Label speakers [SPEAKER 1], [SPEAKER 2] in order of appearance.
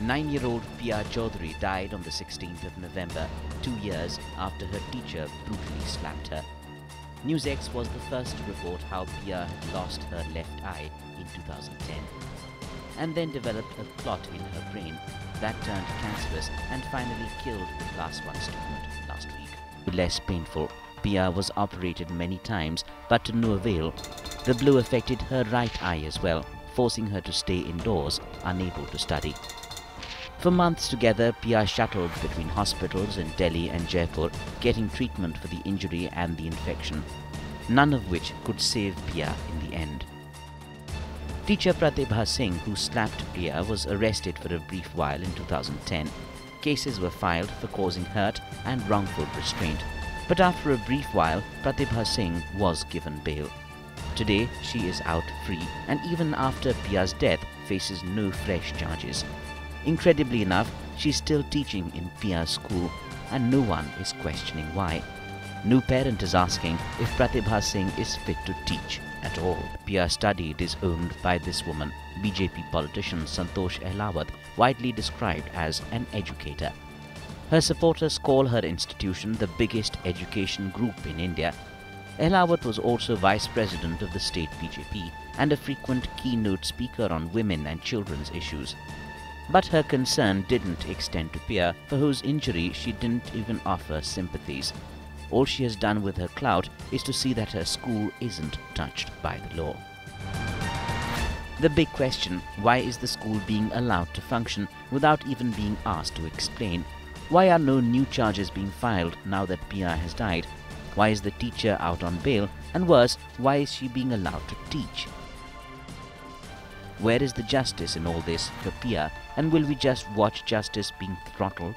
[SPEAKER 1] 9-year-old Piya Chaudhary died on the 16th of November, 2 years after her teacher brutally slapped her. NewsX was the first to report how Piya had lost her left eye in 2010 and then developed a clot in her brain that turned cancerous and finally killed the Class 1 student last week. Less painful, Piya was operated many times, but to no avail. The blow affected her right eye as well, forcing her to stay indoors, unable to study. For months together, Piya shuttled between hospitals in Delhi and Jaipur, getting treatment for the injury and the infection, none of which could save Piya in the end. Teacher Pratibha Singh, who slapped Piya, was arrested for a brief while in 2010. Cases were filed for causing hurt and wrongful restraint. But after a brief while, Pratibha Singh was given bail. Today, she is out free and even after Piya's death faces no fresh charges. Incredibly enough, she is still teaching in Piya's school and no one is questioning why. No parent is asking if Pratibha Singh is fit to teach at all. Piya studied is owned by this woman, BJP politician Santosh Ehlawat, widely described as an educator. Her supporters call her institution the biggest education group in India. Ehlawat was also vice president of the state BJP and a frequent keynote speaker on women and children's issues. But her concern didn't extend to Piya, for whose injury she didn't even offer sympathies. All she has done with her clout is to see that her school isn't touched by the law. The big question, why is the school being allowed to function without even being asked to explain? Why are no new charges being filed now that Piya has died? Why is the teacher out on bail? And worse, why is she being allowed to teach? Where is the justice in all this for Piya, and will we just watch justice being throttled?